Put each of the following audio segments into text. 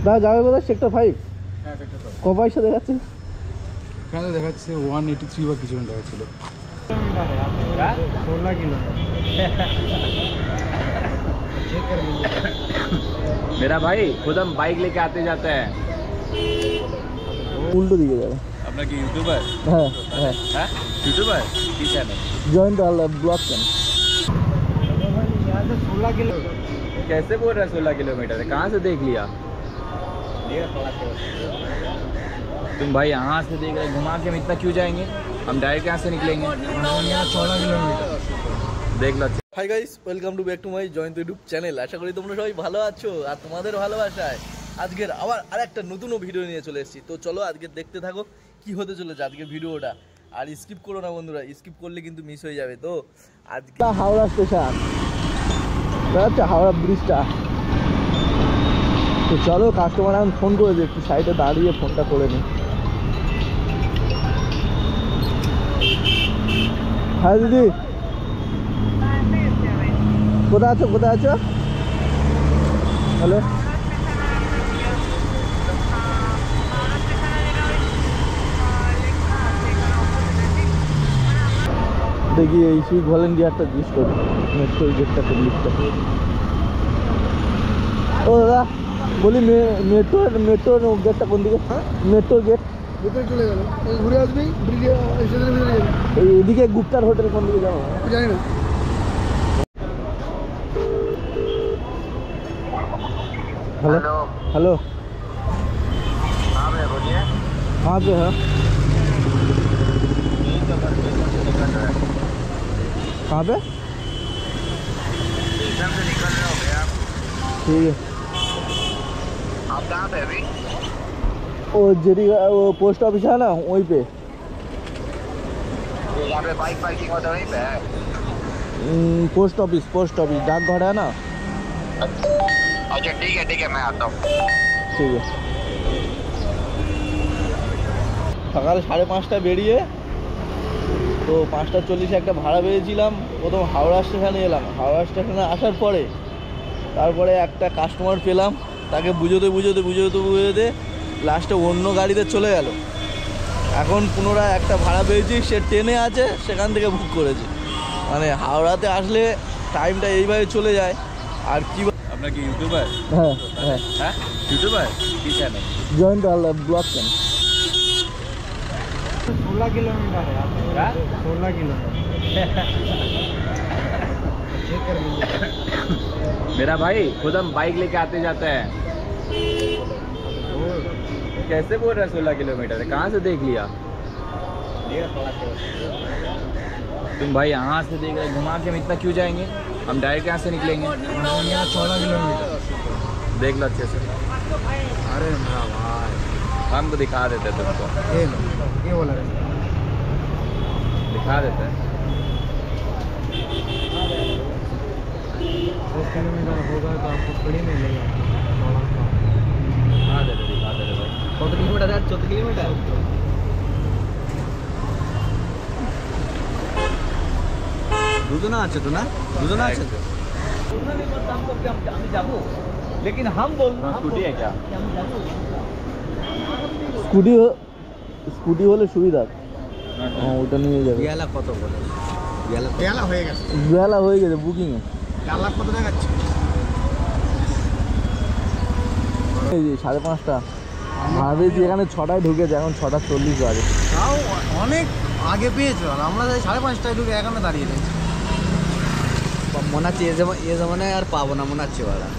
দাদা যাবে কোথায়? সেক্টর 5। হ্যাঁ সেক্টর 5। ক পয়সা দেখাচ্ছে? এখানে দেখাচ্ছে 183 বা কিছু টাকা ছিল। 16 किलो मेरा भाई खुद हम बाइक लेके आते जाते हैं। উল্টো দিকে যাবে। अपना की यूट्यूबर হ্যাঁ হ্যাঁ है? यूट्यूबर की चैनल জয়েন্ट ब्लॉग चैनल। यहाँ से 16 किलो कैसे बोल रहा है 16 किलोमीटर है? कहाँ से देख लिया तुम भाई? यहाँ से देख रहे घुमा के हम इतना क्यों जाएंगे? हम डायरेक्ट यहाँ से निकलेंगे। 16 किलोमीटर देख लो। Hi guys, welcome to back to my joint YouTube channel. আশা করি তোমরা সবাই ভালো আছো আর তোমাদের ভালোবাসায় আজকের আবার আরেকটা নতুন ভিডিও নিয়ে চলে এসেছি। তো চলো আজকে দেখতে থাকো কি হতে চলেছে আজকের ভিডিওটা, আর স্কিপ করো না বন্ধুরা, স্কিপ করলে কিন্তু মিস হয়ে যাবে। তো আজকে হাওড়া স্টেশন, আচ্ছা হাওড়া ব্রিজটা। তো চলো, কাস্টমার এখন ফোন করেছে, একটু সাইডে দাঁড়িয়ে ফোনটা করে নি। হ্যাঁ দিদি, কোথায় আছো? কোথায় আছো? হ্যালো, দেখি এই সেই ভলেন্টিয়ারটা জিজ্ঞেস করি মেট্রোর গেটটা কোন দিকটা। ও দাদা বলি মেট্রোর গেটটা কোন দিকে? মেট্রোর গেট ভিতরে চলে গেল, ঘুরে আসবি ব্রিজে স্টেশনের ভিতরে যাবি। এদিকে গুপ্তার হোটেল কোন দিকে যাবো জানি না। हेलो हेलो, हाँ भैया बोलिए। कहाँ पे है? कहाँ पे? स्टेशन से निकल रहे हो भैया? ठीक है। आप कहाँ पे अभी? वो जेडी वो पोस्ट ऑफिस है ना, वहीं पे। यहाँ पे बाइक पार्किंग होता वहीं पे है? पोस्ट ऑफिस डाकघर है ना। अच्छा ठीक है मैं आता हूँ। ঠিক আছে। সকাল 5:30টায় বেরিয়ে তো 5:40 একটা ভাড়া পেয়েছিলাম। প্রথম হাওড়া স্টেশনে এলাম, হাওড়া স্টেশনে আসার পরে তারপরে একটা কাস্টমার পেলাম, তাকে বুঝোতে লাস্টে অন্য গাড়িতে চলে গেল। এখন পুনরায় একটা ভাড়া পেয়েছি, সে ট্রেনে আছে, সেখান থেকে বুক করেছে। মানে হাওড়াতে আসলে টাইমটা এইভাবে চলে যায়। আর কি अपना की यूट्यूबर হ্যাঁ হ্যাঁ है? यूट्यूबर की चैनल জয়েন্ट ब्लॉग चैनल। 16 किलोमीटर है, 16 किलोमीटर मेरा भाई खुद हम बाइक लेके आते जाते हैं। कैसे बोल रहा है 16 किलोमीटर है? कहाँ से देख लिया तुम भाई? यहाँ से देख रहे घुमा के हम इतना क्यों जाएंगे? हम डायरेक्ट यहाँ से निकलेंगे। 16 किलोमीटर। देख लो अच्छे से। अरे मेरा भाई, हमको दिखा देते तुमको, ये लो, ये वाला रास्ता दिखा देते 10 किलोमीटर होगा तो आपको थोड़ी में लेगा। दिखा देते भाई। 14 किलोमीटर है, 14 किलोमीटर। দুজনা আছে তো না? দুজনা আছে তো? लेकिन हम बोलना स्कूटी है क्या? স্কুটি হলে সুবিধা। হ্যাঁ, ওটা নিয়ে যাবে। গেলা কত বলে? গেলা হয়ে গেছে, বেলা হয়ে গেছে বুকিং এ। গেলা কত দেখাচ্ছে? এই যে 5:30টা ভাবেছি, এখানে 6টায় ঢুকেছে, এখন 6:40 বাজে। তাও অনেক আগে পেয়েছো, আর আমরা 5:30টায় ঢুকে এখানে দাঁড়িয়ে নেই। মনে হচ্ছে এ জমানায় আর পাবো না মনে হচ্ছে ওরা।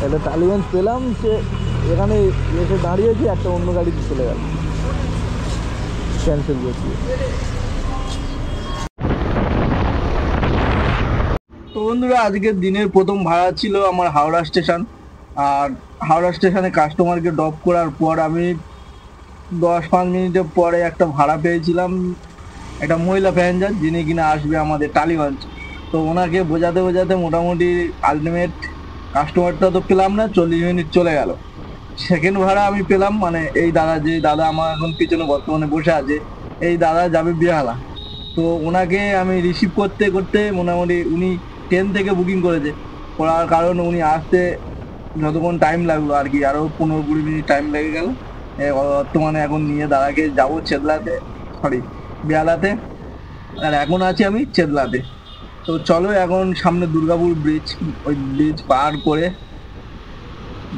একটা টালিগঞ্জ পেলাম, সে এখানে এসে দাঁড়িয়েছি, একটা অন্য গাড়িতে চলে গেল, ক্যান্সেল করছি। তো বন্ধুরা, আজকের দিনের প্রথম ভাড়া ছিল আমার হাওড়া স্টেশন। আর হাওড়া স্টেশনে কাস্টমারকে ড্রপ করার পর আমি 10-5 মিনিটের পরে একটা ভাড়া পেয়েছিলাম, একটা মহিলা প্যাসেঞ্জার, যিনি কিনা আসবে আমাদের টালিগঞ্জ। তো ওনাকে বোঝাতে মোটামুটি আলটিমেট কাস্টমারটা তো পেলাম না, 40 মিনিট চলে গেল। সেকেন্ড ভাড়া আমি পেলাম, মানে এই দাদা আমার এখন পিছনে বর্তমানে বসে আছে, এই দাদা যাবে বেহালা। তো ওনাকে আমি রিসিভ করতে মোটামুটি উনি 10 থেকে বুকিং করেছে। করার কারণ উনি আসতে যতক্ষণ টাইম লাগলো আর কি, আরও 15-20 মিনিট টাইম লেগে গেল। বর্তমানে এখন নিয়ে দাদাকে যাবো চেতলাতে, সরি বেহালাতে, আর এখন আছি আমি চেতলাতে। তো চলো এখন সামনে দুর্গাপুর ব্রিজ, ওই ব্রিজ পার করে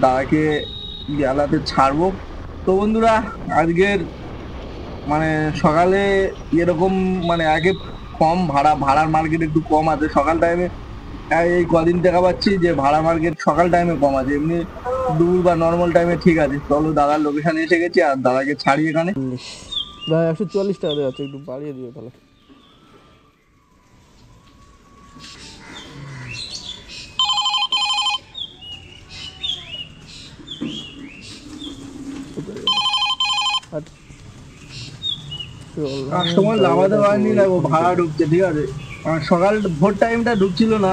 দাদাকে বেহালাতে ছাড়বো। তো বন্ধুরা আজকের মানে সকালে এরকম মানে আগে কম ভাড়ার মার্কেট একটু কম আছে সকাল টাইমে। এই কদিন দেখা পাচ্ছি যে ভাড়া মার্কেট সকাল টাইমে কম আছে, এমনি দুপুর বা নর্মাল টাইমে ঠিক আছে। চলো দাদার লোকেশনে এসে গেছি আর দাদাকে ছাড়ি এখানে। 144 টাকা দেওয়া আছে, একটু বাড়িয়ে দিও তাহলে। কাস্টমার লাভাতে পারেনি, দেখো ভাড়া ঢুকছে ঠিক আছে। আর সকাল ভোর টাইমটা ঢুকছিল না,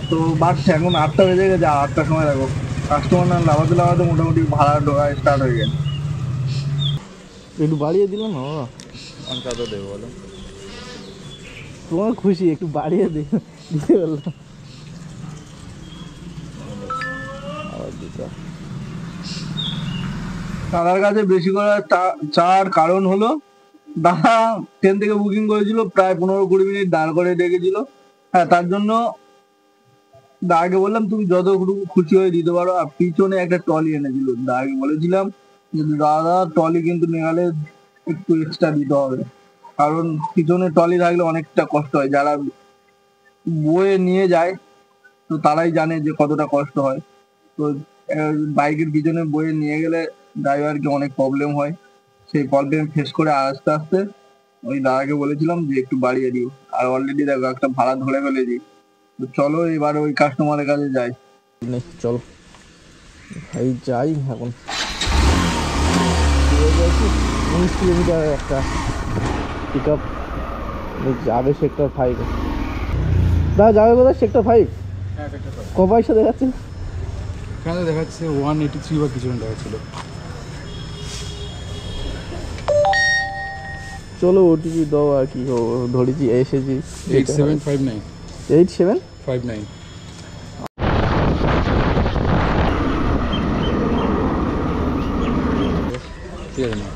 তো বাড়ছে এখন 8টা বেজে গেছে, আর 8টার সময় দেখো কাস্টমার না লাভাতে মোটামুটি ভাড়া ঢোকা স্টার্ট হয়ে গেছে। একটু বাড়িয়ে দিল না বাবা, कौन सा तो दे बोलो। তোমার খুশি একটু বাড়িয়ে দিতে বললো। আবার দিতে দাদার কাছে বেশি করে চার কারণ হলো দাদা 10 থেকে বুকিং করেছিল, প্রায় 15-20 মিনিট দাঁড় করে রেখেছিল। হ্যাঁ, তার জন্য দাদাকে বললাম তুমি যতটুকু খুশি হয়ে দিতে পারো। আর পিছনে একটা ট্রলি এনেছিল, দাদাকে বলেছিলাম যে দাদা ট্রলি কিন্তু নেগালে একটু এক্সট্রা দিতে হবে, কারণ পিছনে ট্রলি থাকলে অনেকটা কষ্ট হয়। যারা বয়ে নিয়ে যায় তো তারাই জানে যে কতটা কষ্ট হয়। তো বাইকের পিছনে বয়ে নিয়ে গেলে ড্রাইভারকে অনেক প্রবলেম হয়, সেই প্রবলেম ফেস করে আস্তে আস্তে ওই দাদাকে বলেছিলাম যে একটু বাড়িয়ে দিও। আর অলরেডি দেখো একটা ভাড়া ধরে ফেলেছি। তো চলো এবার ওই কাস্টমারের কাছে যাই। নেই, চলো ভাই যাই এখন। 19 কিলোমিটার একটা পিক আপ যাবে সেক্টর 5। দাদা যাবে কোথায়? সেক্টর 5 হ্যাঁ একটা ক পয়সা দেখাচ্ছে? এখানে দেখাচ্ছে 183 বা কিছু টাকা ছিল। চলো ওটিপি দাও আর কি ধরেছি, এসেছি। 8759 8759। ঠিক আছে না?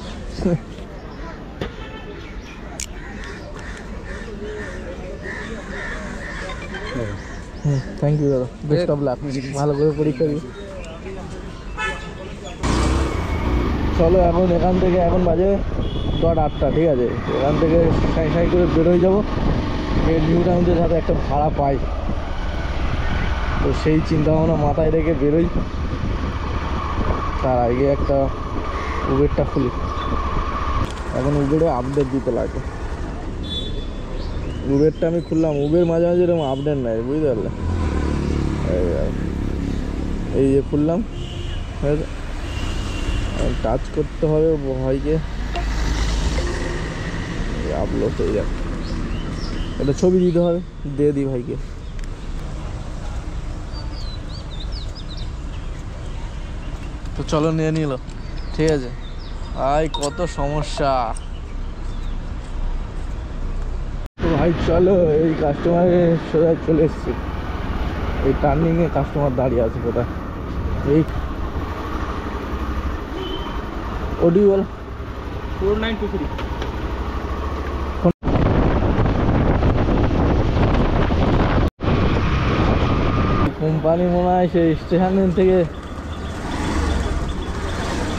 থ্যাংক ইউ দাদা, বেস্ট অফ লাক, ভালো করে পরীক্ষা দিই। চলো এখন এখান থেকে, এখন বাজে 8:30, ঠিক আছে। এখান থেকে সাই করে বেরোয় যাবো, নিউ টাউনের সাথে একটা ভাড়া পাই, তো সেই চিন্তাভাবনা মাথায় রেখে বেরোই। তার আগে একটা উবেরটা খুলি, এখন উবেরে আপডেট দিতে লাগে। উবেরটা আমি খুললাম, উবের মাঝে মাঝে এরকম আপডেট নেয়, বুঝতে পারলে। এই যে খুললাম, টাচ করতে হবে ভাইকে, আপলোড হয়ে যাক, এটা ছবি দিতে হবে, দিয়ে দিই ভাইকে। তো চলো নিয়ে নিল, ঠিক আছে। ভাই কত সমস্যা। তো ভাই চলো, এই কাস্টমারের সোজা চলে এসছি, এই টার্নিংয়ে কাস্টমার দাঁড়িয়ে আছে কোথায়, এই ওডি বল 4923। কোম্পানি মনে হয় সেই স্টেশন থেকে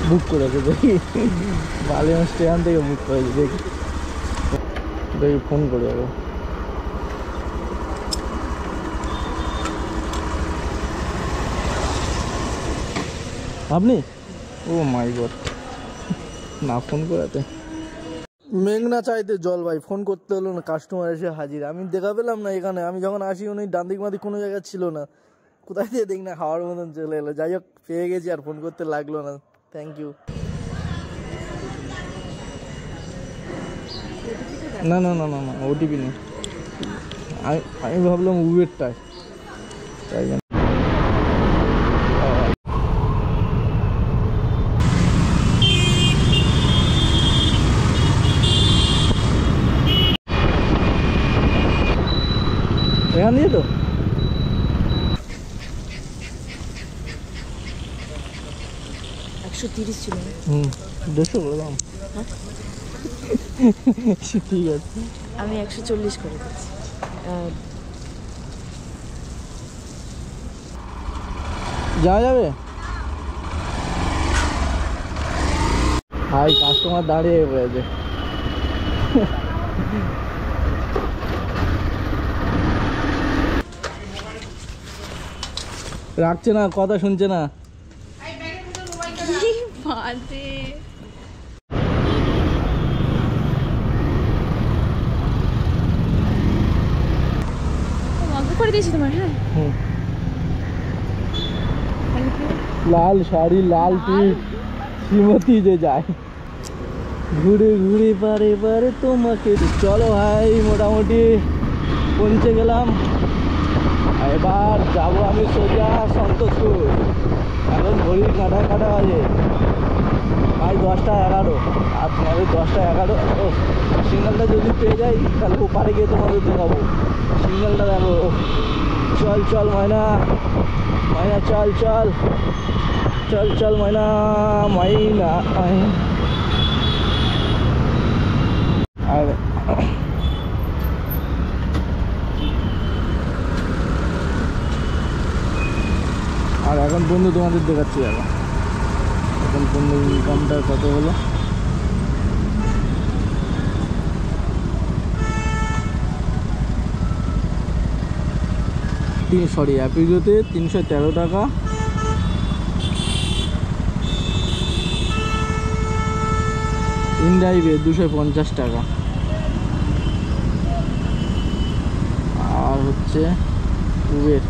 বুক করেছে, দেখি বালিগঞ্জ স্টেশন থেকে বুক করেছে, দেখি দেখি ফোন করে যাবো। আপনি? ও মাই গড, না ফোন করাতে। মেঘনা চাইতে জল ভাই, ফোন করতে হলো না, কাস্টমার এসে হাজির। আমি দেখা পেলাম না এখানে, আমি যখন আসি উনি ডান দিক বাঁ দিক কোনো জায়গায় ছিল না, কোথায় দিয়ে দেখ না হাওয়ার মতন চলে এলো। যাই হোক পেয়ে গেছি, আর ফোন করতে লাগলো না, থ্যাংক ইউ। না না না না না, ওটিপি নেই। আমি ভাবলাম উবেরটায়, তাই জন্য। এখান দিয়ে তো 130 ছিল। 150 করে দাম। ঠিক আছে, আমি 140 করে দিচ্ছি। যাওয়া যাবে? হাই, কাস্টমার দাঁড়িয়ে রয়েছে। রাখছে না, কথা শুনছে না। বাজে। অঙ্ক করে দিয়েছি তোমার। হ্যাঁ, লাল শাড়ি, লাল টিপ, শ্রীমতী যে যায় ঘুরে ঘুরে বারে বারে তোমাকে। চলো ভাই, মোটামুটি পৌঁছে গেলাম। এবার যাবো আমি সোজা সন্তোষপুর। এখন ঘড়ির কাঁটা কাঁটা বাজে ভাই 10টা 11। আর তোমাদের 10টা 11। ও, সিগন্যালটা যদি পেয়ে যাই তাহলে ওপারে গিয়ে তোমাদের দেখাবো। সিগন্যালটা দেখো। চল চল ময়না, ময়না চল চল চল চল ময়না, ময়না। আর এখন বন্ধু তোমাদের দেখাচ্ছি। এখন বন্ধু ইনকামটা কত হলো। সরি, অ্যাপিগোতে 313 টাকা, ইনড্রাইভে 250 টাকা, আর হচ্ছে উবের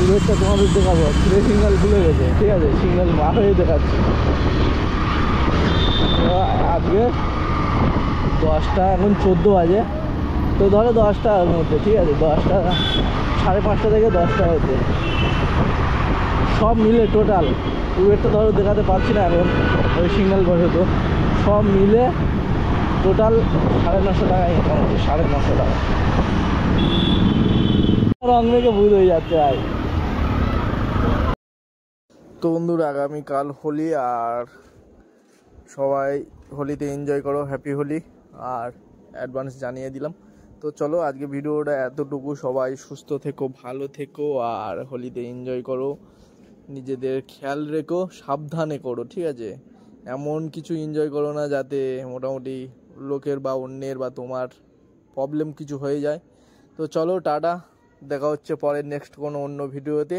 উবেরটা তোমাদের দেখাবো। পুরো সিগন্যাল ভুলে গেছে, ঠিক আছে, সিগন্যাল মার হয়ে দেখাচ্ছে। আজকে 10টা এখন 14 বাজে, তো ধরো 10টার মধ্যে, ঠিক আছে, 10টা 5:30 থেকে 10টার মধ্যে সব মিলে টোটাল। উবেরটা ধরো দেখাতে পারছি না এখন, ওই সিগন্যাল বসে, তো সব মিলে টোটাল 950 টাকা ইনকাম হচ্ছে। 950 টাকা। রং মেঘে ভুল হয়ে যাচ্ছে ভাই। তো বন্ধুরা, আগামীকাল হোলি, আর সবাই হোলিতে এনজয় করো, হ্যাপি হোলি। আর অ্যাডভান্স জানিয়ে দিলাম। তো চলো, আজকে ভিডিওটা এতটুকু। সবাই সুস্থ থেকো, ভালো থেকো, আর হোলিতে এনজয় করো, নিজেদের খেয়াল রেখো, সাবধানে করো, ঠিক আছে। এমন কিছু এনজয় করো না যাতে মোটামুটি লোকের বা অন্যের বা তোমার প্রবলেম কিছু হয়ে যায়। তো চলো, টাটা, দেখা হচ্ছে পরের নেক্সট কোনো অন্য ভিডিওতে।